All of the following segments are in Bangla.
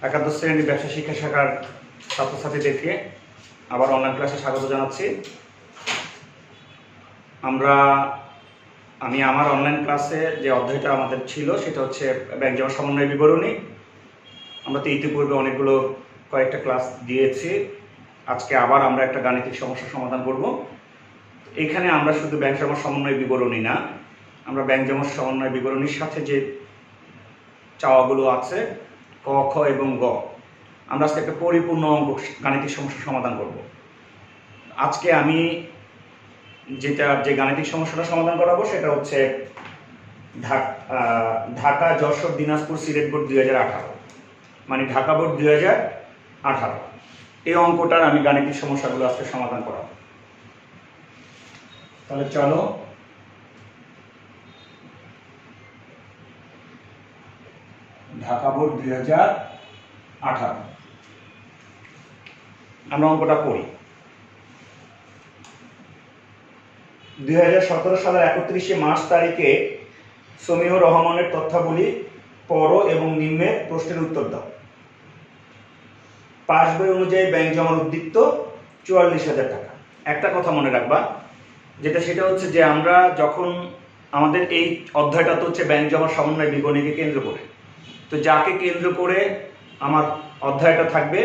একাদশ শ্রেণীর ব্যবসা শিক্ষা শাখার ছাত্রছাত্রীদেরকে আবার অনলাইন ক্লাসে স্বাগত জানাচ্ছি। আমি আমার অনলাইন ক্লাসে যে অধ্যায়টা আমাদের ছিল সেটা হচ্ছে ব্যাংক জমা সমন্বয় বিবরণী। আমরা তো ইতিপূর্বে অনেকগুলো কয়েকটা ক্লাস দিয়েছি। আজকে আবার আমরা একটা গাণিতিক সমস্যা সমাধান করব। এখানে আমরা শুধু ব্যাংক জমা সমন্বয় বিবরণী না, আমরা ব্যাংক জমা সমন্বয় বিবরণীর সাথে যে চাওয়াগুলো আছে ক, খ এবং গ, আমরা আজকে একটা পরিপূর্ণ গাণিতিক সমস্যা সমাধান করব। আজকে আমি যে গাণিতিক সমস্যাটা সমাধান করাবো সেটা হচ্ছে ঢাকা, যশোর, দিনাজপুর, সিলেট বোর্ড 2018, মানে ঢাকা বোর্ড 2018। এই অঙ্কটার আমি গাণিতিক সমস্যাগুলো আজকে সমাধান করাবো। তাহলে চলো ঢাকা বোর্ড 2018 আমরা অঙ্কটা করি। 2017 সালের 31শে মার্চ তারিখে সমীহ রহমানের তথ্যাবলী পড়ো এবং নিম্নের প্রশ্নের উত্তর দাও। পাস বই অনুযায়ী ব্যাংক জমার উদ্বৃত্ত 44,000 টাকা। একটা কথা মনে রাখবা, সেটা হচ্ছে যে আমরা যখন আমাদের এই অধ্যায়টা তো হচ্ছে ব্যাংক জমার সমন্বয় বিবরণীকে কেন্দ্র করে, তো যাকে কেন্দ্র করে আমার অধ্যায়টা থাকবে,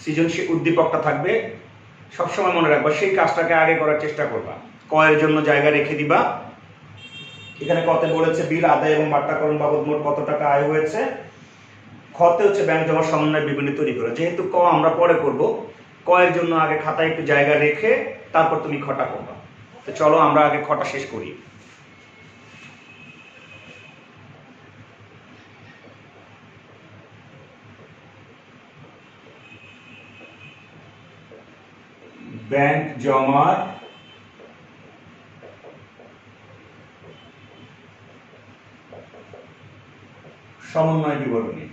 সৃজনশীল উদ্দীপকটা থাকবে, সবসময় মনে রাখবা সেই কাজটাকে আগে করার চেষ্টা করবা। কয়ের জন্য জায়গা রেখে দিবা। এখানে কতে বলেছে বিল আদায় এবং বাট্টাকরণ বাবদ মোট কত টাকা আয় হয়েছে। খতে হচ্ছে ব্যাংক জমার সমন্বয় বিবরণী তৈরি করো। যেহেতু ক আমরা পরে করব, কয়ের জন্য আগে খাতায় একটু জায়গা রেখে তারপর তুমি খটা করবা। তো চলো আমরা আগে খটা শেষ করি। ব্যাংক জমার সমন্বয় বিবরণী।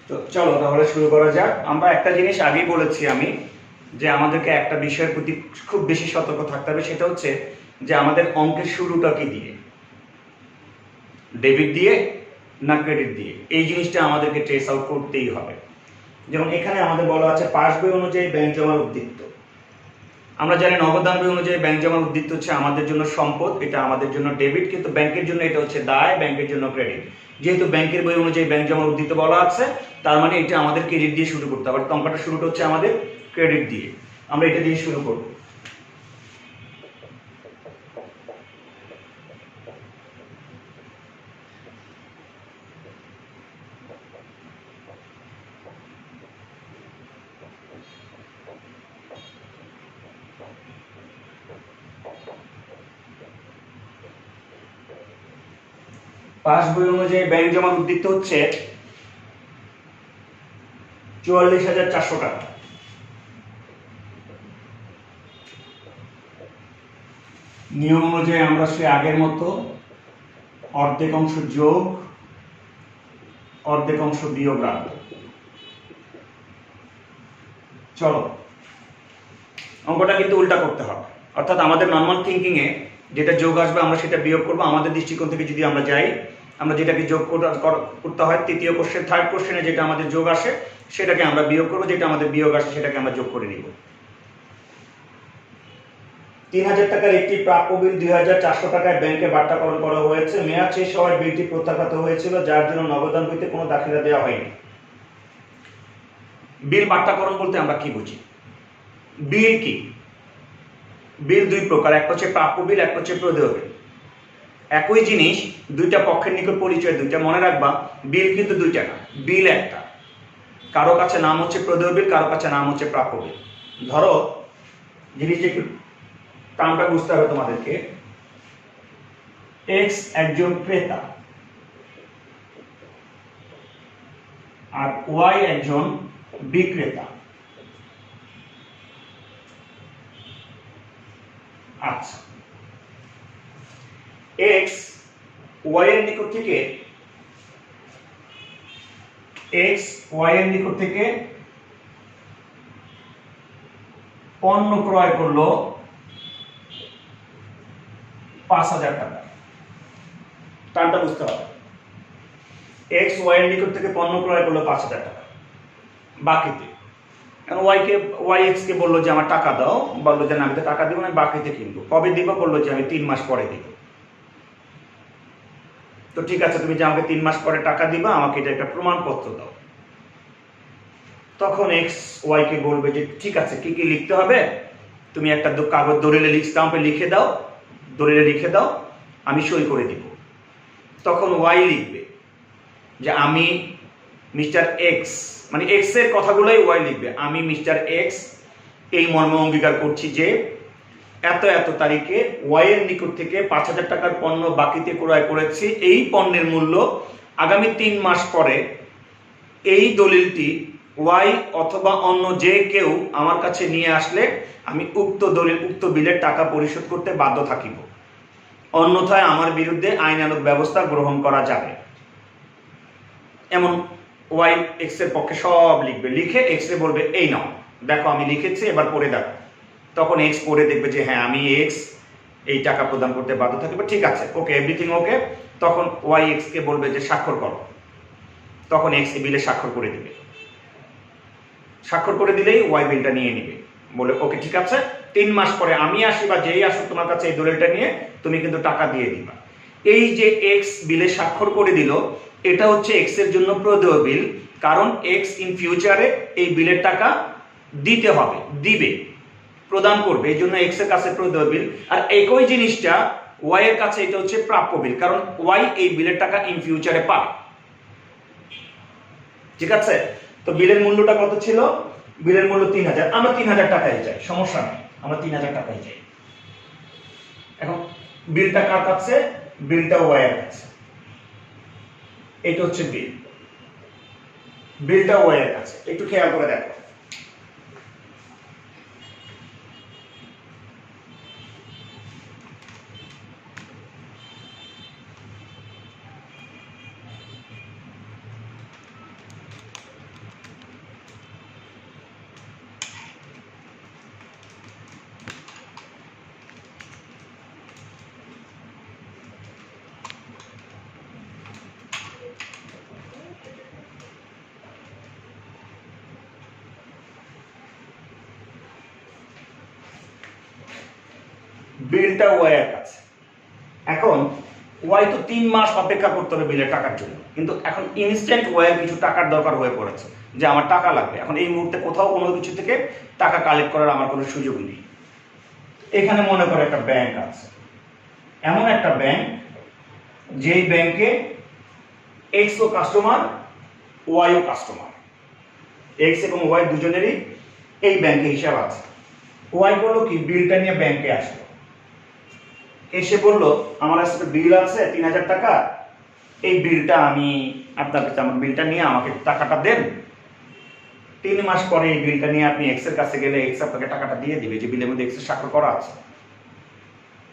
তো চলো তাহলে শুরু করা যাক। আমরা একটা জিনিস আগেই বলেছি আমি, যে আমাদেরকে একটা বিষয়ের প্রতি খুব বেশি সতর্ক থাকতে হবে। সেটা হচ্ছে যে আমাদের অঙ্কের শুরুটা কি দিয়ে, ডেবিট দিয়ে না ক্রেডিট দিয়ে, এই জিনিসটা আমাদেরকে ট্রেস আউট করতেই হবে। যেমন এখানে আমাদের বলা আছে পাস বই অনুযায়ী ব্যাংক জমার উদ্বৃত্ত। আমরা জানি নগদান বই অনুযায়ী ব্যাংক জমার উদ্বৃত্ত হচ্ছে আমাদের জন্য সম্পদ, এটা আমাদের জন্য ডেবিট, কিন্তু ব্যাংকের জন্য এটা হচ্ছে দায়, ব্যাংকের জন্য ক্রেডিট। যেহেতু ব্যাংকের বই অনুযায়ী ব্যাংক জমার উদ্বৃত্ত বলা আছে, তার মানে এটা আমাদের ক্রেডিট দিয়ে শুরু করতে হবে। অঙ্কটা শুরুটা হচ্ছে আমাদের ক্রেডিট দিয়ে, আমরা এটা দিয়ে শুরু করব। পাস বই অনুযায়ী ব্যাংক জমার উদ্বৃত্ত হচ্ছে 44,400 টাকা। নিয়ম অনুযায়ী আমরা সে আগের মতো অর্ধেক অংশ যোগ অর্ধেক অংশ বিয়োগ রাখবো। চলো অঙ্কটা কিন্তু উল্টা করতে হবে, অর্থাৎ আমাদের নর্মাল থিঙ্কিং এ যেটা যোগ আসবে আমরা সেটা বিয়োগ করব। আমাদের দৃষ্টিকোণ থেকে যদি আমরা যাই, আমরা যেটাকে যোগ করতে হয়, তৃতীয় কোশ্চেন থার্ড কোশ্চেনে যেটা আমাদের যোগ আসে সেটাকে আমরা বিয়োগ করবো, যেটা আমাদের বিয়োগ আসে সেটাকে আমরা যোগ করে নিব। 3,000 টাকার একটি প্রাপ্য বিল 2,400 টাকায় ব্যাংকে বাট্টাকরণ করা হয়েছে। মেয়াদ শেষ হওয়ায় বিলটি প্রত্যাখ্যাত হয়েছিল, যার জন্য নগদান বইতে কোনো দাখিলা দেওয়া হয়নি। বিল বাট্টাকরণ বলতে আমরা কি বুঝি? বিল কি? বিল দুই প্রকার, একটা হচ্ছে প্রাপ্য বিল, একটা হচ্ছে প্রদেয় বিল। একই জিনিস দুইটা পক্ষের নিকট পরিচয় দুইটা। মনে রাখবা বিল কিন্তু দুইটা না, বিল একটা। কারো কাছে নাম হচ্ছে প্রদেয় বিল, কারো কাছে নাম হচ্ছে প্রাপ্য বিল। ধরো জিনিসটা একটু টার্মটা বুঝতে হবে তোমাদেরকে। এক্স একজন ক্রেতা, আর ওয়াই একজন বিক্রেতা। আচ্ছা, এক্স ওয়াই এর নিকট থেকে পণ্য ক্রয় করলো 5,000 টাকা। টানটা বুঝতে হবে। এক্স ওয়াই এর নিকট থেকে পণ্য ক্রয় করলো 5,000 টাকা বাকিতে। ওয়াই এক্স কে বললো যে আমার টাকা দাও, বললো যে না আমি তো টাকা দিব না, বাকিতে কিনবো। কবে দিব? বললো যে আমি 3 মাস পরে দিব। তো ঠিক আছে, তুমি যে আমাকে 3 মাস পরে টাকা দিবা, আমাকে এটা একটা প্রমাণপত্র দাও। তখন এক্স ওয়াই কে বলবে যে ঠিক আছে, কি কি লিখতে হবে? তুমি একটা কাগজ দলিলে স্টাম্পে লিখে দাও, আমি সই করে দিব। তখন ওয়াই লিখবে যে আমি মিস্টার এক্স, মানে এক্স এর কথাগুলোই ওয়াই লিখবে, আমি মিস্টার এক্স এই মর্মে অঙ্গীকার করছি যে এত এত তারিখে ওয়াই এর নিকট থেকে 5,000 টাকার পণ্য বাকিতে ক্রয় করেছি। এই পণ্যের মূল্য আগামী 3 মাস পরে এই দলিলটি ওয়াই অথবা অন্য যে কেউ আমার কাছে নিয়ে আসলে আমি উক্ত বিলের টাকা পরিশোধ করতে বাধ্য থাকিব, অন্যথায় আমার বিরুদ্ধে আইনানুগ ব্যবস্থা গ্রহণ করা যাবে। এমন ওয়াই এক্স এর পক্ষে সব লিখবে, লিখে এক্স এ বলবে এই নাও দেখো আমি লিখেছি, এবার পড়ে দেখো। তখন এক্স পড়ে দেখবে যে হ্যাঁ আমি এক্স এই টাকা প্রদান করতে বাধ্য থাকিব, ঠিক আছে, ওকে, এভরিথিং ওকে। তখন ওয়াই এক্স কে বলবে যে স্বাক্ষর করো। তখন এক্স বিলে স্বাক্ষর করে দিবে। স্বাক্ষর করে দিলেই ওয়াই বিলটা নিয়ে নিবে, বলে ওকে ঠিক আছে, 3 মাস পরে আমি আসি বা যেই আসুক তোমার কাছে এই দলিলটা নিয়ে তুমি কিন্তু টাকা দিয়ে দিবা। এই যে এক্স বিলে স্বাক্ষর করে দিল, এটা হচ্ছে এক্স এর জন্য প্রদেয় বিল, কারণ এক্স ইন ফিউচারে এই বিলের টাকা দিতে হবে, দিবে, প্রদান করবে, এই জন্য এক্স এর কাছে প্রদেয় বিল। আর একই জিনিসটা ওয়াই এর কাছে এটা হচ্ছে প্রাপ্য বিল, কারণ ওয়াই এই বিলের টাকা ইন ফিউচারে পাবে। ঠিক আছে, তো বিলের মূল্যটা কত ছিল? বিলের মূল্য 3,000। আমরা 3,000 টাকায় যাই, সমস্যা নেই, আমরা 3,000 টাকায় যাই। এখন বিলটা কার কাছে? বিলটা ওয়াই এর কাছে। এটা হচ্ছে বিলটা ওয়াই এর কাছে। একটু খেয়াল করে দেখো, বিলটা ওয়াই এর কাছে। এখন ওয়াই তো 3 মাস অপেক্ষা করতে হবে বিলের টাকার জন্য, কিন্তু এখন ইনস্ট্যান্ট ওয়াই এর কিছু টাকার দরকার হয়ে পড়েছে, যে আমার টাকা লাগবে। এখন এই মুহূর্তে কোথাও কোনো কিছু থেকে টাকা কালেক্ট করার আমার কোনো সুযোগ নেই। এখানে মনে করো একটা ব্যাংক আছে, এমন একটা ব্যাংক যেই ব্যাংকে এক্স ও কাস্টমার, ওয়াই ও কাস্টমার, এক্স এবং ওয়াই দুজনেরই এই ব্যাংকে হিসাব আছে। ওয়াই বললো কি, বিলটা নিয়ে ব্যাংকে আসলো, এসে বললো আমার কাছে বিল আছে 3,000 টাকা, এই বিলটা আমি আপনার কাছে, আমার বিলটা নিয়ে আমাকে টাকাটা দেন। 3 মাস পরে এই বিলটা নিয়ে আপনি এক্স এর কাছে গেলে এক্স আপনাকে টাকাটা দিয়ে দিবে, যে বিলের মধ্যে এক্স এর স্বাক্ষর করা আছে।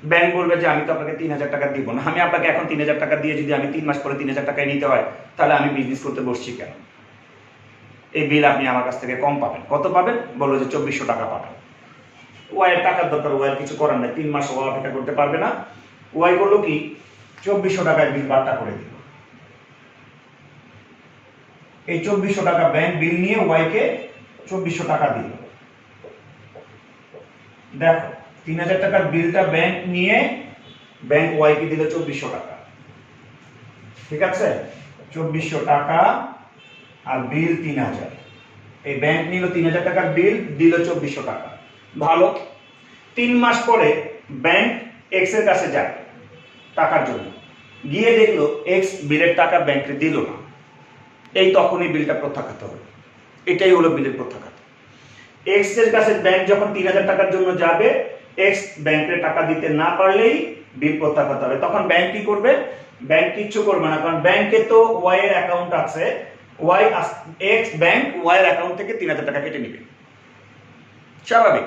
ব্যাংক বলবে যে আমি তো আপনাকে 3,000 টাকা দিব না, আমি আপনাকে এখন 3,000 টাকা দিয়ে যদি আমি 3 মাস পরে 3,000 টাকায় নিতে হয়, তাহলে আমি বিজনেস করতে বসছি কেন? এই বিল আপনি আমার কাছ থেকে কম পাবেন। কত পাবেন? বললো যে 2,400 টাকা পাবেন। ওয়াই এর টাকার দরকার, ওয়াই কিছু করার নাই, 3 মাস ওয়াই অপেক্ষা করতে পারবে না। ওয়াই করলো কি, 2,400 টাকায় বিল বার্তা করে দিল। এই 2,400 টাকা ব্যাংক বিল নিয়ে ওয়াই কে 2,400 টাকা দিল। দেখো 3,000 টাকার বিলটা ব্যাংক নিয়ে ব্যাংক ওয়াই কে দিল 2,400 টাকা। ঠিক আছে, 2,400 টাকা আর বিল 3,000। এই ব্যাংক নিল 3,000 টাকার বিল, দিল 2,400 টাকা। ভালো। 3 মাস পরে ব্যাংক এক্স এর কাছে যায় টাকার জন্য, গিয়ে দেখলো এক্স বিলের টাকা ব্যাংকে দিল না। এই তখনই বিলটা প্রত্যাখ্যাত হবে। এটাই হলো বিলের প্রত্যাখ্যাত। এক্স এর কাছে ব্যাংক যখন 3,000 টাকার জন্য যাবে, এক্স ব্যাংকের টাকা দিতে না পারলেই বিল প্রত্যাখ্যাত হবে। তখন ব্যাংক কি করবে? ব্যাংক কিচ্ছু করবে না, কারণ ব্যাংকে তো ওয়াই এর অ্যাকাউন্ট আছে, এক্স ব্যাংক ওয়াই এর অ্যাকাউন্ট থেকে 3000 টাকা কেটে নেবে, স্বাভাবিক।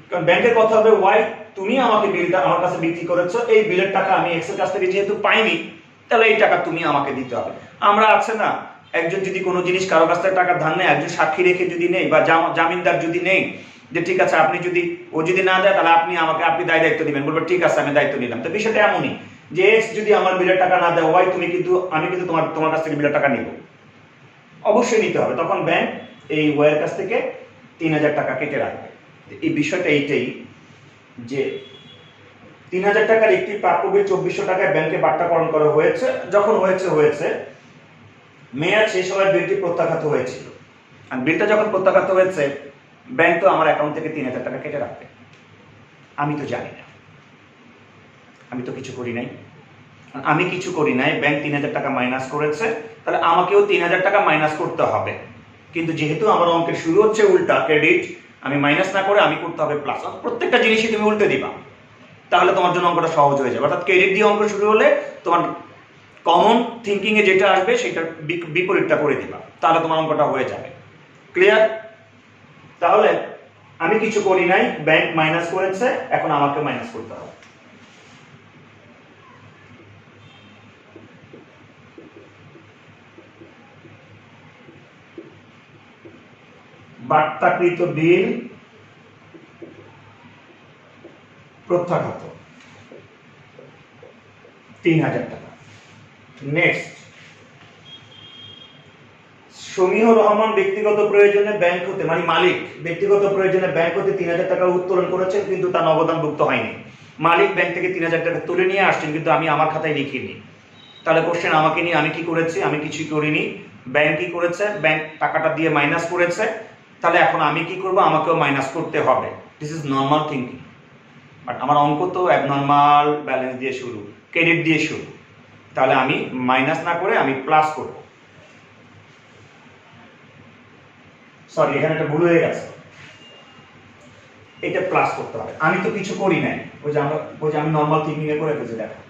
কারণ ব্যাংকের কথা হবে ওয়াই তুমি আমাকে বিলটা আমার কাছে বিক্রি করেছো, এই বিলের টাকা আমি এক্স এর কাছ থেকে যেহেতু পাইনি, তাহলে এই টাকা তুমি আমাকে দিতে হবে। আমরা আছে না, একজন যদি কোনো জিনিস কারো কাছ থেকে টাকা ধার নেয়, একজন সাক্ষী রেখে যদি নেই বা জামিনদার যদি নেই, যে ঠিক আছে আপনি যদি ও যদি না দেয় তাহলে আপনি দায় দায়িত্ব দিবেন, বলবো ঠিক আছে আমি দায়িত্ব নিলাম। তো বিষয়টা এমনই যে এক্স যদি আমার বিলের টাকা না দেয় ওয়াই আমি কিন্তু তোমার কাছ থেকে বিলের টাকা নিব, অবশ্যই নিতে হবে। তখন ব্যাংক এই ওয়াই এর কাছ থেকে 3000 টাকা কেটে রাখবে। এই বিষয়টা এইটাই যে 3000 টাকার একটি প্রাপ্য বিল 2400 টাকায় ব্যাংকে বাট্টাকরণ করা হয়েছে। যখন হয়েছে মেয়াদ শেষ হওয়ার বিলটি প্রত্যাখ্যাত হয়েছিল। আর বিলটা যখন প্রত্যাখ্যাত হয়েছে, ব্যাংক তো আমার অ্যাকাউন্ট থেকে 3000 টাকা কেটে রাখবে। আমি তো জানি না, আমি তো কিছু করি নাই। আমি কিছু করি নাই, ব্যাংক 3000 টাকা মাইনাস করেছে, তাহলে আমাকেও 3000 টাকা মাইনাস করতে হবে। কিন্তু যেহেতু আমার অঙ্কের শুরু হচ্ছে উল্টা, ক্রেডিট, আমি মাইনাস না করে আমি করতে হবে প্লাস। প্রত্যেকটা জিনিসই তুমি উল্টে দিবা, তাহলে তোমার জন্য অঙ্কটা সহজ হয়ে যাবে। অর্থাৎ ক্রেডিট দিয়ে অঙ্ক শুরু হলে তোমার কমন থিঙ্কিং এ যেটা আসবে সেটার বিপরীতটা করে দিবা, তাহলে তোমার অঙ্কটা হয়ে যাবে। ক্লিয়ার? তাহলে আমি কিছু করি নাই, ব্যাংক মাইনাস করেছে, এখন আমাকে মাইনাস করতে হবে। বাট্টাকৃত বিল প্রত্যাখ্যাত 3000 টাকা। নেক্সট, সমীহ রহমান ব্যক্তিগত প্রয়োজনে ব্যাংক হতে, মানে মালিক ব্যক্তিগত প্রয়োজনে ব্যাংক হতে 3000 টাকা উত্তোলন করেছেন, কিন্তু তার অবদানভুক্ত হয়নি। মালিক ব্যাংক থেকে 3000 টাকা তুলে নিয়ে আসছেন, কিন্তু আমি আমার খাতায় লিখিনি। তাহলে কোশ্চেন আমাকে নিয়ে আমি কি করেছি? আমি কিছুই করিনি। ব্যাংক কি করেছে? ব্যাংক টাকাটা দিয়ে মাইনাস করেছে, তাহলে এখন আমি কি করব? আমাকেও মাইনাস করতে হবে। This is normal thinking. But আমার অঙ্ক তো অ্যাবনর্মাল ব্যালেন্স দিয়ে শুরু, ক্রেডিট দিয়ে শুরু, তাহলে আমি মাইনাস না করে আমি প্লাস করব। সরি, এখানে একটা ভুল হয়ে গেছে, এটা প্লাস করতে হবে। আমি তো কিছু করি নাই, ওই যে আমি নর্মাল থিঙ্কিং এ করে ফেলছি। দেখো,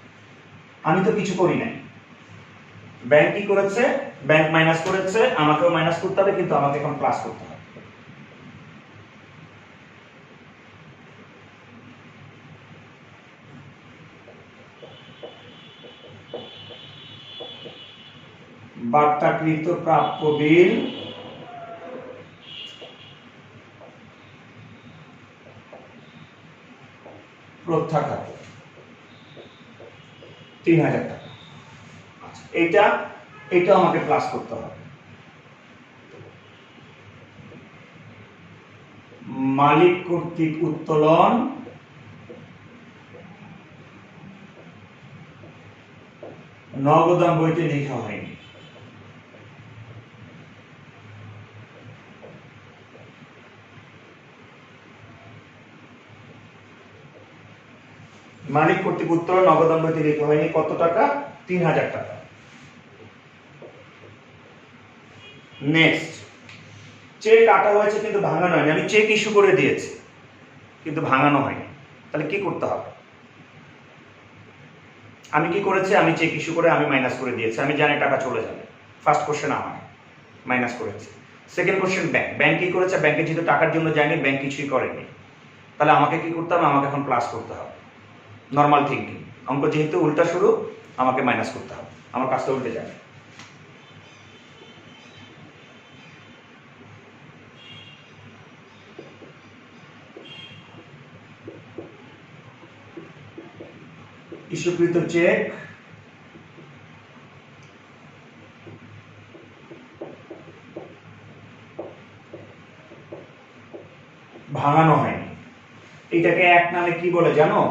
আমি তো কিছু করি নাই, ব্যাংক কি করেছে? ব্যাংক মাইনাস করেছে, আমাকেও মাইনাস করতে হবে, কিন্তু আমাকে এখন প্লাস করতে হবে। বাট্টাকৃত প্রাপ্য বিল প্রত্যাখ্যাত 3000 টাকা। আচ্ছা, এটা আমাকে প্লাস করতে হবে। মালিক কর্তৃক উত্তোলন নগদান বইতে লেখা হয়নি। মালিক কর্তৃক উত্তোলন নগদান বইতে লেখা হয়নি। কত টাকা? 3000 টাকা। নেক্সট, চেক কাটা হয়েছে কিন্তু ভাঙানো হয়নি। আমি চেক ইস্যু করে দিয়েছি কিন্তু ভাঙানো হয়নি, তাহলে কি করতে হবে? আমি কি করেছি? আমি চেক ইস্যু করে আমি মাইনাস করে দিয়েছি, আমি জানি টাকা চলে যাবে। ফার্স্ট কোশ্চেন আমার মাইনাস করেছি। সেকেন্ড কোশ্চেন ব্যাংক কি করেছে? ব্যাংকে যেহেতু টাকার জন্য যায়নি, ব্যাংক কিছুই করেনি, তাহলে আমাকে কি করতে হবে? আমাকে এখন প্লাস করতে হবে। নর্মাল থিঙ্কিং, অঙ্ক যেহেতু উল্টা শুরু, আমাকে মাইনাস করতে হবে, আমার কাজটা উল্টে যাবে। ইস্যুকৃত চেক ভাঙানো হয়নি। এটাকে এক নামে কি বলে জানো?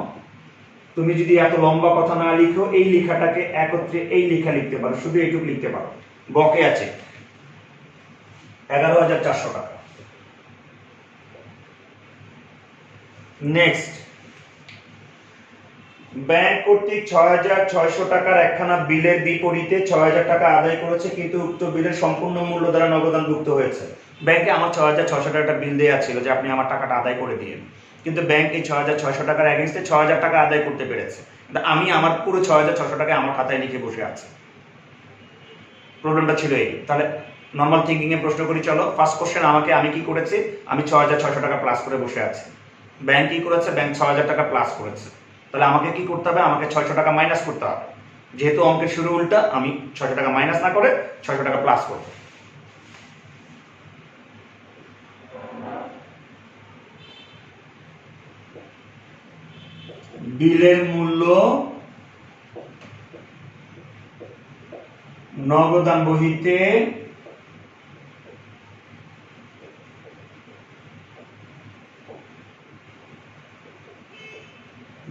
তুমি যদি এত লম্বা কথা না লিখো, এই লেখাটাকে একত্রে এই লেখা লিখতে পারো, শুধু এইটুকু লিখতে পারো। বকে আছে 11,400 টাকা। নেক্সট, ব্যাংক কর্তৃক 6,600 টাকার একখানা বিলের বিপরীতে 6,000 টাকা আদায় করেছে, কিন্তু উক্ত বিলের সম্পূর্ণ মূল্য দ্বারা নগদানভুক্ত হয়েছে। ব্যাংকে আমার 6,600 টাকা বিল দেওয়া ছিল যে আপনি আমার টাকাটা আদায় করে দিন, কিন্তু ব্যাংক এই 6,600 টাকার এগেইনস্টে 6,000 টাকা আদায় করতে পেরেছে, কিন্তু আমি আমার পুরো 6,600 টাকা আমার খাতায় লিখে বসে আছি। প্রবলেমটা ছিল এই। তাহলে নর্মাল থিঙ্কিং এ প্রশ্ন করি, চলো। ফার্স্ট কোশ্চেন আমাকে, আমি কি করেছি, আমি 6,600 টাকা প্লাস করে বসে আছি। ব্যাংক কি করেছে, ব্যাংক 6,000 টাকা প্লাস করেছে। তাহলে আমাকে কি করতে হবে, আমাকে 600 টাকা মাইনাস করতে হবে। যেহেতু অঙ্কের শুরু উল্টা, আমি 600 টাকা মাইনাস না করে 600 টাকা প্লাস করব। বিলের মূল্য নগদান বহিতে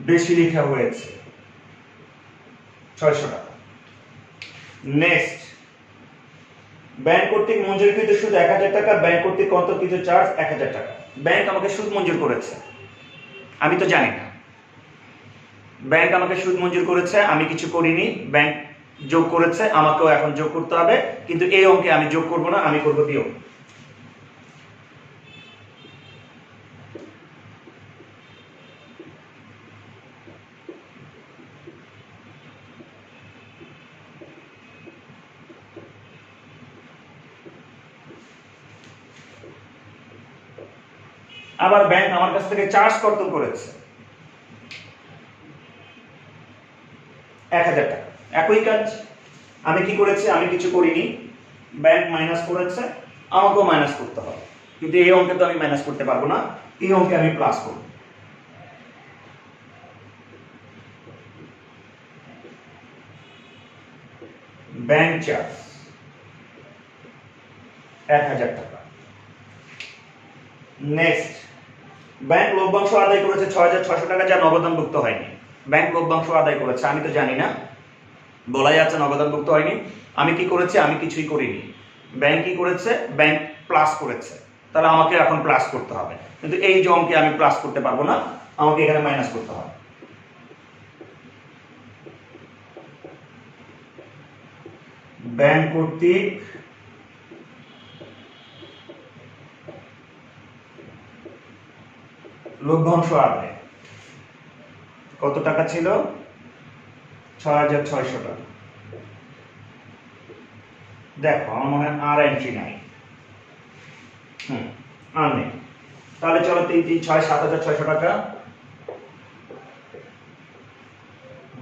বেশি লেখা হয়েছে 600 টাকা। নেক্সট, ব্যাংক কর্তৃক মঞ্জুরকৃত সুদ 1000 টাকা, ব্যাংক কর্তৃক অন্তর্কৃত চার্জ 1000 টাকা। ব্যাংক আমাকে সুদ মঞ্জুর করেছে, আমি তো জানি না। ব্যাংক আমাকে সুদ মঞ্জুর করেছে, আমি কিছু করিনি। ব্যাংক যোগ করেছে, আমাকেও এখন যোগ করতে হবে, কিন্তু এই অঙ্কে আমি যোগ করব না, আমি করব বিয়োগ। আবার ব্যাংক আমার কাছ থেকে চার্জ কত করেছে, 1000 টাকা। একই কাজ, আমি কি করেছি, আমি কিছু করিনি। ব্যাংক মাইনাস করেছে, আমাকেও মাইনাস করতে হবে, কিন্তু এই অঙ্কে তো আমি মাইনাস করতে পারবো না, এই অঙ্কে আমি প্লাস করব। ব্যাংক চার্জ 1000 টাকা। নেক্সট, ব্যাংক লভ্যাংশ আদায় করেছে 6,600 টাকা, যা নগদানভুক্ত হয়নি। ব্যাংক লভ্যাংশ আদায় করেছে, আমি তো জানি না, বলাই আছে নগদানভুক্ত হয়নি। আমি কি করেছি, আমি কিছুই করিনি। ব্যাংক কি করেছে, ব্যাংক প্লাস করেছে, তাহলে আমাকে এখন প্লাস করতে হবে, কিন্তু এই যে অঙ্কে আমি প্লাস করতে পারবো না, আমাকে এখানে মাইনাস করতে হবে। ব্যাংক কর্তৃক লভ্যাংশ আদায় কত টাকা ছিল, 6,600 টাকা। দেখো আমার মনে হয় আর এন্ট্রি নাই, আর নেই। তাহলে চলো 3 3 6 7,600 টাকা,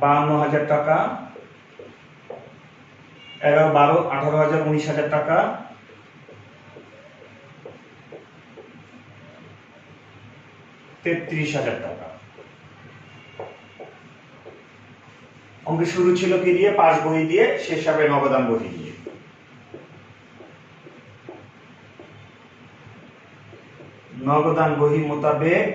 52,000 টাকা, 11 12 18,000 19,000 টাকা, 33,000 টাকা। অঙ্কের শুরু ছিল কি দিয়ে, পাস বই দিয়ে, শেষ হবে নগদান বই দিয়ে। নগদান বহি মোতাবেক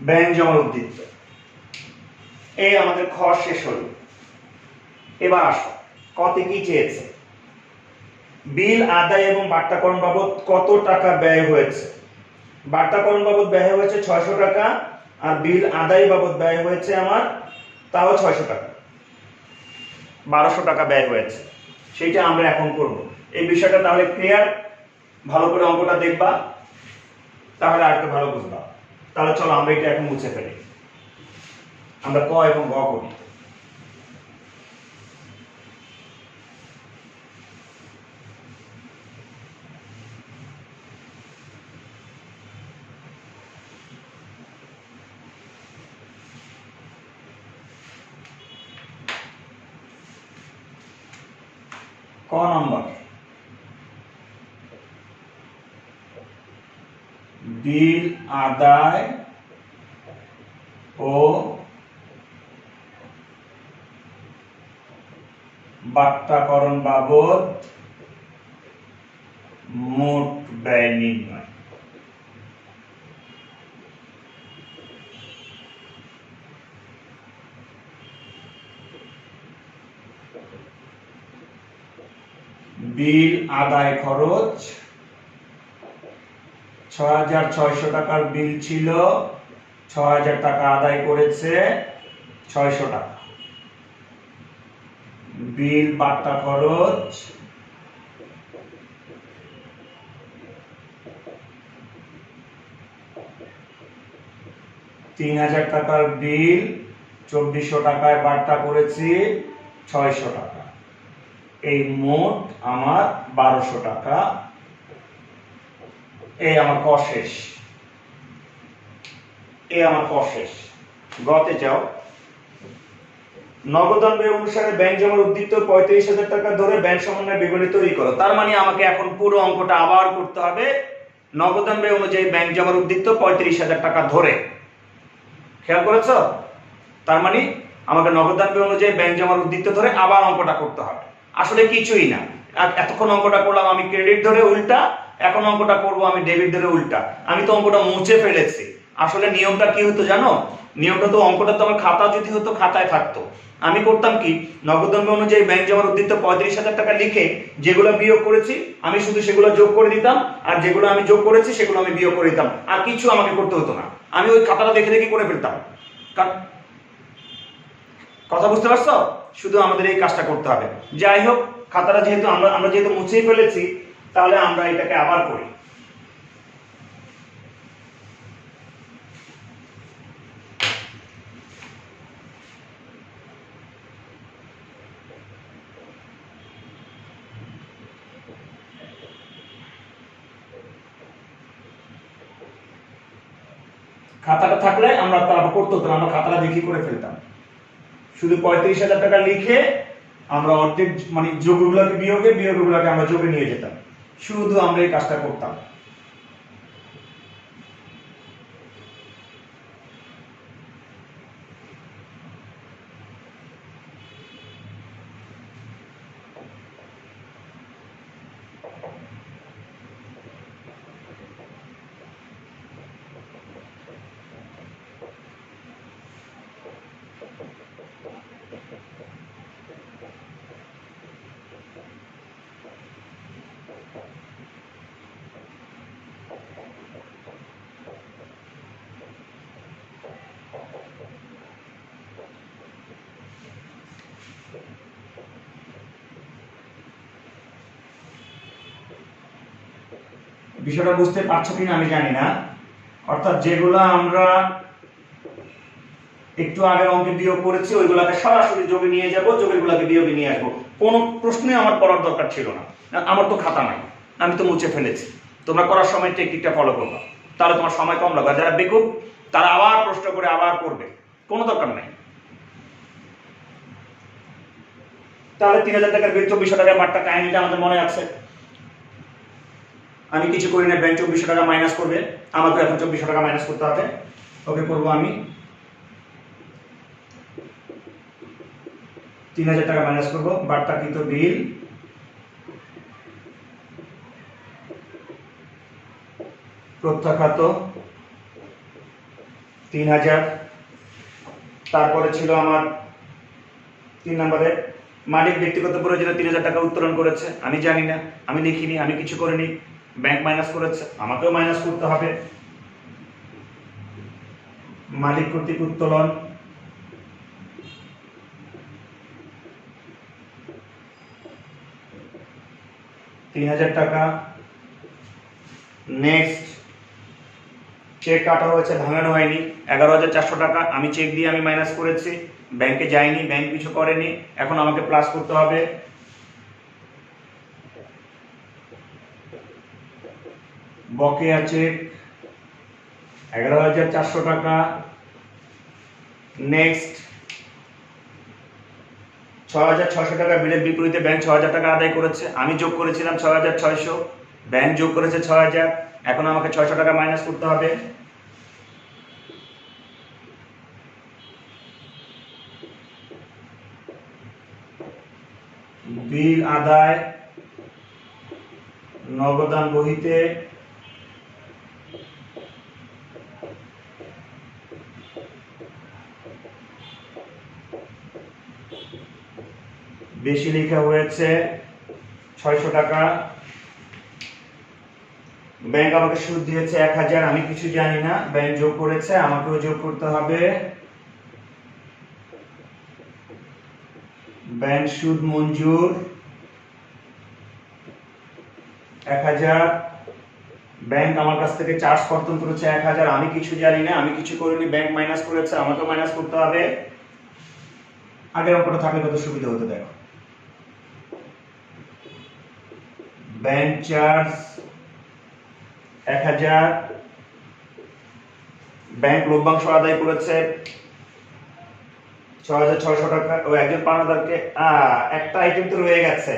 ব্যাংক জমার উদ্দীপ্ত। এই আমাদের খ শেষ হলো। এবার আসো, কতে কি চেয়েছে, বিল আদায় এবং বাট্টাকরণ বাবদ কত টাকা ব্যয় হয়েছে। বাট্টাকরণ বাবদ ব্যয় হয়েছে 600 টাকা, আর বিল আদায় বাবদ ব্যয় হয়েছে আমার তাও 600 টাকা, 1200 টাকা ব্যয় হয়েছে। সেইটা আমরা এখন করব। এই বিষয়টা তাহলে ক্লিয়ার, ভালো করে অঙ্কটা দেখবা, তাহলে আর একটু ভালো বুঝবা। তাহলে চলো আমরা এটা এখন মুছে ফেলি, আমরা ক এবং গ করি। ক নম্বর, বিল আদায় ও বাট্টাকরণ বাবদ মোট ব্যয় নির্ণয়। বিল আদায় খরচ 6,600 টাকার বিল ছিল, 6,000 টাকা আদায় করেছে 600 টাকা। বিল বাট্টা খরচ 3000 টাকার বিল 2400 টাকায় বার্তা করেছি 600 টাকা, এই মোট আমার 1200 টাকা। এই আমার ক শেষ, এই আমার ক শেষ। গতে যাও। নগদান ব্যয় অনুসারে ব্যাংক জমার উদ্বৃত্ত 35,000 টাকা ধরে ব্যাংক সমন্বয় বিবরণী তৈরি করো। তার মানে আমাকে এখন পুরো অঙ্কটা আবার করতে হবে। নগদান ব্যয় অনুযায়ী ব্যাংক জমার উদ্বৃত্ত 35,000 টাকা ধরে। খেয়াল করেছো? তার মানে আমাকে নগদান ব্যয় অনুযায়ী ব্যাংক জমার উদ্বৃত্ত ধরে আবার অঙ্কটা করতে হবে। আসলে কিছুই না, এতক্ষণ অঙ্কটা করলাম আমি ক্রেডিট ধরে উল্টা, এখন অঙ্কটা করবো আমি ডেবিট ধরে উল্টা। আমি তো অঙ্কটা মুছে ফেলেছি। আসলে নিয়মটা কি হতো জানো? নিয়মটা তো, অঙ্কটা তো আমার খাতা যদি হতো খাতায় থাকতো। আমি করতাম কি, নগদান ব্যয় অনুযায়ী ব্যাংক জমার উদ্বৃত্ত 35,000 টাকা লিখে যেগুলো বিয়োগ করেছি আমি শুধু সেগুলো যোগ করে দিতাম, আর যেগুলো আমি যোগ করেছি সেগুলো আমি বিয়োগ করে দিতাম, আর কিছু আমাকে করতে হতো না। আমি ওই খাতাটা দেখে দেখে করে ফেলতাম। কথা বুঝতে পারছো? শুধু আমাদের এই কাজটা করতে হবে। যাই হোক, খাতাটা যেহেতু আমরা যেহেতু মুছেই ফেলেছি, তাহলে আমরা এটাকে আবার করি। খাতাটা থাকলে আমরা তারপর করতে হতো না, আমরা খাতাটা দেখি করে ফেলতাম। শুধু 35,000 টাকা লিখে আমরা অর্ধেক মানে যোগগুলোকে বিয়োগে, বিয়োগগুলোকে আমরা যোগে নিয়ে যেতাম। শুধু আমরা এই কাজটা করতাম। বিষয়টা বুঝতে পারছো কিনা আমি জানি না। অর্থাৎ যেগুলো আমরা একটু আগে অঙ্কে বিয়োগ করেছি ওইগুলোকে সরাসরি যোগে নিয়ে যাব, যোগেরগুলোকে বিয়োগে নিয়ে আসবো। কোনো প্রশ্নই আমার করার দরকার ছিল না, আমার তো খাতা নাই, আমি তো মুছে ফেলেছি। তোমরা করার সময় টেকনিকটা ফলো করবে, তাহলে তোমার সময় কম লাগবে। যারা বেকুব তারা আবার প্রশ্ন করে আবার করবে, কোনো দরকার নাই। তাহলে 3000 টাকার বিল 2400 টাকার বার্তা কাহিনীটা আমাদের মনে আছে। আমি কিছু করি না, ব্যাংক 2400 টাকা মাইনাস করবে, আমাকে এখন 2400 টাকা মাইনাস করতে হবে। ওকে করবো আমি 3000 টাকা মাইনাস করবো। বার্তাকৃত বিল প্রত্যাখ্যাত 3000। তারপরে ছিল আমার 3 নম্বরে মালিক ব্যক্তিগত প্রয়োজনে 3000 টাকা উত্তোলন করেছে। আমি জানি না, আমি লিখিনি, আমি কিছু করিনি, ব্যাংক মাইনাস করেছে, আমাকেও মাইনাস করতে হবে। মালিক কর্তৃক উত্তোলন 3000 টাকা। নেক্সট, চেক কাটা হয়েছে, ভাঙানো হয়নি, 11,400 টাকা। আমি চেক দিয়ে আমি মাইনাস করেছি, ব্যাংকে যায়নি, ব্যাংক কিছু করেনি, এখন আমাকে প্লাস করতে হবে। বকেয়া চেক 11,400 টাকা। নেক্সট, 6,600 টাকা বিলের বিপরীতে ব্যাংক 6,000 টাকা আদায় করেছে, আমি যোগ করেছিলাম 6,600, ব্যাংক যোগ করেছে 6,000, এখন আমাকে 600 টাকা মাইনাস করতে হবে। বিল আদায় নগদান বহিতে বেশি লেখা হয়েছে 600 টাকা। ব্যাংক আমাকে সুদ দিয়েছে 1000, আমি কিছু জানি না, ব্যাংক যোগ করেছে, আমাকেও যোগ করতে হবে। ব্যাংক সুদ মঞ্জুর 1000, ব্যাংক আমার কাছ থেকে চার্জ কর্তন করেছে 1000, আমি কিছু জানি না, আমি কিছু করিনি, ব্যাংক মাইনাস করেছে, আমাকেও মাইনাস করতে হবে। আগের অঙ্কটা থাকলে কত সুবিধা হতো দেখো। ব্যাংক চার্জ 1000, ব্যাংক লভ্যাংশ আদায় করেছে 6600 টাকা। ও একজন পাওনাদারকে একটা আইটেম তো রয়ে গেছে,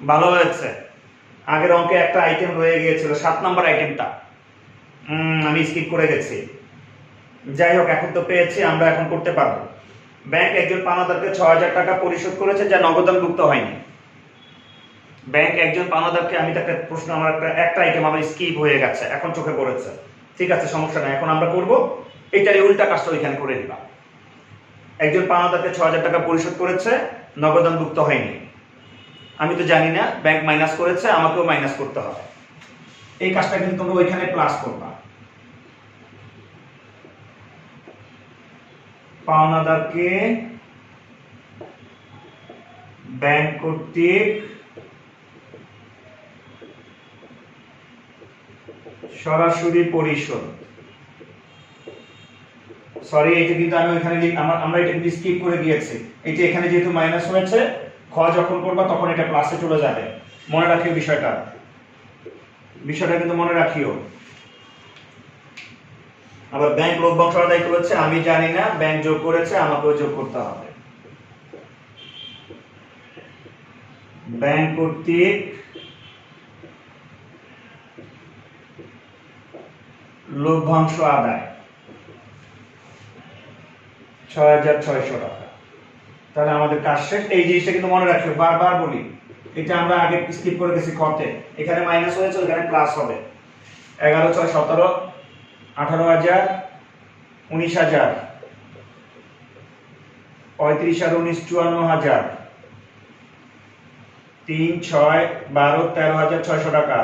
ভালো হয়েছে, আগের অঙ্কে একটা আইটেম রয়ে গিয়েছিল, 7 নম্বর আইটেমটা আমি স্কিপ করে গেছি। যাই হোক, এখন তো পেয়েছি, আমরা এখন করতে পারবো। ব্যাংক একজন পাওনাদারকে 6000 টাকা পরিশোধ করেছে যা নগদানভুক্ত হয়নি। ব্যাংক একজন পাওনাদারকে, আমি তো একটা প্রশ্ন, আমার একটা আইটেম আমার স্কিপ হয়ে গেছে, এখন চোখে পড়েছে, ঠিক আছে সমস্যা নাই, এখন আমরা করব এটারই উল্টা কাজটা ওইখানে করে দিবা। একজন পাওনাদারকে 6000 টাকা পরিশোধ করেছে, নগদানভুক্ত হয়নি, আমি তো জানি না, ব্যাংক মাইনাস করেছে, আমাকেও মাইনাস করতে হবে। এই কাজটা কিন্তু তোমরা ওইখানে প্লাস করবা। পাওনাদারকে ব্যাংক কর্তৃক সরাসরি পরিশোধ, সরি এটা কিন্তু আমি ওইখানে আমরা এটা কিন্তু স্কিপ করে দিয়েছি। এটা এখানে যেহেতু মাইনাস হয়েছে, খ যখন করবা তখন এটা প্লাসে চলে যাবে, মনে রাখিও বিষয়টা কিন্তু মনে রাখিও। আবার ব্যাংক লভ্যাংশ আদায় করেছে, আমি জানি না, ব্যাংক যোগ করেছে, আমাকেও যোগ করতে হবে। ব্যাংক কর্তৃক লভ্যাংশ আদায় 6600 টাকা। তাহলে আমাদের কাজ শেষ। এই জিনিসটা কিন্তু মনে রাখিও, বারবার বলি, এটা আমরা আগে স্কিপ করে গেছি খতে, এখানে মাইনাস হয়েছে, ওখানে প্লাস হবে। 11 6 17, 18000, 19000, 35 আর 19 54000, 3 6 12 13600 টাকা।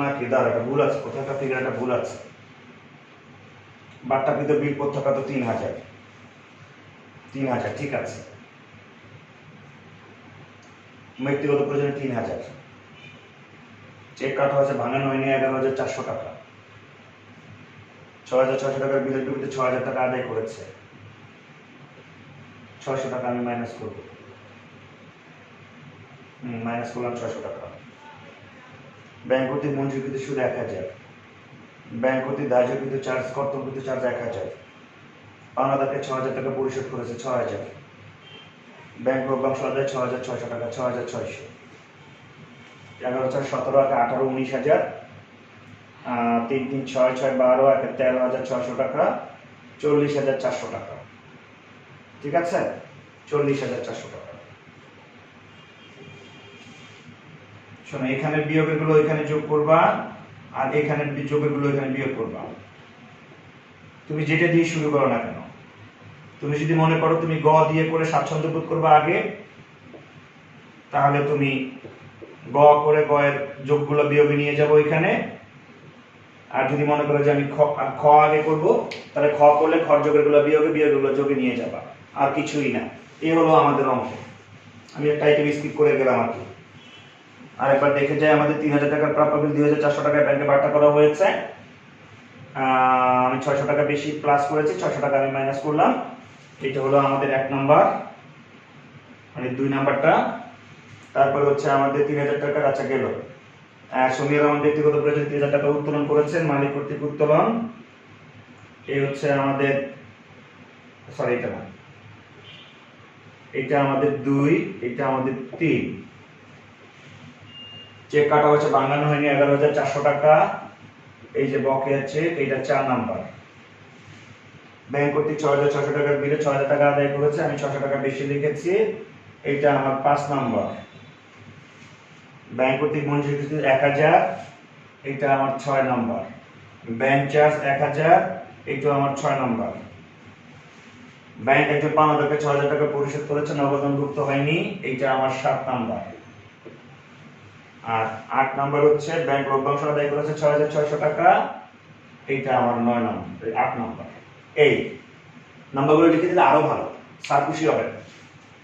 নাকি দাঁড়া, একটা ভুল আছে, কোথাও একটা ফিগার একটা ভুল আছে। বাট্টাকৃত বিল প্রত্যক্ষ তো 3000, ঠিক আছে। ব্যক্তিগত প্রয়োজনে 3000, চেক কাটা হয়েছে, ভাঙানো হয়নি 11400 টাকা। 6600 টাকার বিলের বিরুদ্ধে 6000 টাকা আদায় করেছে, 600 টাকা আমি মাইনাস করব, মাইনাস করলাম 600 টাকা। ব্যাংক কর্তৃক মঞ্জুরকৃত সুদ 1000, ব্যাংক কর্তৃক ধার্যকৃত চার্জ কর্তনকৃত চার্জ 1000, পাওনাদারকে 6000 টাকা পরিশোধ করেছে 6000, ব্যাংক লভ্যাংশ আদায় 6600 টাকা, 6600, 11 4 17 18 19000, 3 3 6 6 12 13600 টাকা, 40400 টাকা, ঠিক আছে, 40400 টাকা। শোনো, এখানে বিয়োগের গুলো এখানে যোগ করবা, আর এখানে যোগের গুলো এখানে বিয়োগ করবা। তুমি যেটা দিয়ে শুরু করো না কেন, তুমি যদি মনে করো তুমি গ দিয়ে করে স্বাচ্ছন্দ্য বোধ করবা আগে, তাহলে তুমি গ করে গ এর যোগগুলো বিয়োগে নিয়ে যাবো এখানে। আর যদি মনে করো যে আমি খ আগে করব, তাহলে খ করলে খ যোগের গুলো বিয়োগে, বিয়োগের গুলো যোগে নিয়ে যাবা, আর কিছুই না। এই হলো আমাদের অঙ্ক। আমি একটা আইটেম স্কিপ করে গেলাম আর কি। আরেকবার দেখে যাই, আমাদের 3000 টাকার প্রাপ্য বিল 2400 টাকায় ব্যাংকে বার্তা করা হয়েছে। আমি 600 টাকা বেশি প্লাস করেছি, 600 টাকা আমি মাইনাস করলাম। এটা হলো আমাদের 1 নাম্বার, মানে 2 নাম্বারটা। তারপরে হচ্ছে আমাদের 3000 টাকার, আচ্ছা গেল। সমীর রহমান ব্যক্তিগত প্রয়োজন 3000 টাকা উত্তোলন করেছেন, মালিক কর্তৃক উত্তোলন। এই হচ্ছে আমাদের, সরি এটা না, এটা আমাদের 2, এটা আমাদের 3। চেক কাটা হচ্ছে, বাংলানো হয়নি 11400 টাকা। এই যে বকেয়া চেক, এটা 4 নাম্বার। ব্যাংক কর্তৃক 6600 টাকার বিলে 6000 টাকা আদায় করেছে, আমি 600 টাকা বেশি লিখেছি, এটা আমার 5 নাম্বার। ব্যাংক কর্তৃক মঞ্জুরকৃত 1000, এটা আমার 6 নাম্বার। ব্যাংক চার্জ 1000, এটা আমার 6 নাম্বার। ব্যাংক একজন পাওনাদারকে 6000 টাকা পরিশোধ করেছে, নগদানভুক্ত হয়নি, এটা আমার 7 নাম্বার। আর 8 নাম্বার হচ্ছে ব্যাংক লভ্যাংশ আদায় করেছে 6,600 টাকা, এইটা আমার 9 নম্বর, 8 নাম্বার। এই নাম্বারগুলো লিখে দিলে আরো ভালো, স্যার খুশি হবে,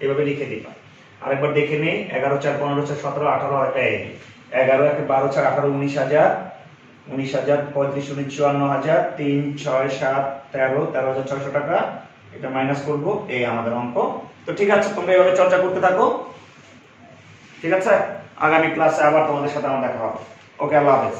এভাবে লিখে দিবা। আরেকবার দেখে নেই, 11 4 15 4 17 18 11 1 12 4 18 19,000, 19,000 35 19 54,000, 3 6 7 13 13,600 টাকা, এটা মাইনাস করবো, এই আমাদের অঙ্ক। তো ঠিক আছে, তোমরা এভাবে চর্চা করতে থাকো, ঠিক আছে? আগামী ক্লাসে আবার তোমাদের সাথে আমার দেখা হবে। ওকে, আল্লাহ হাফেজ।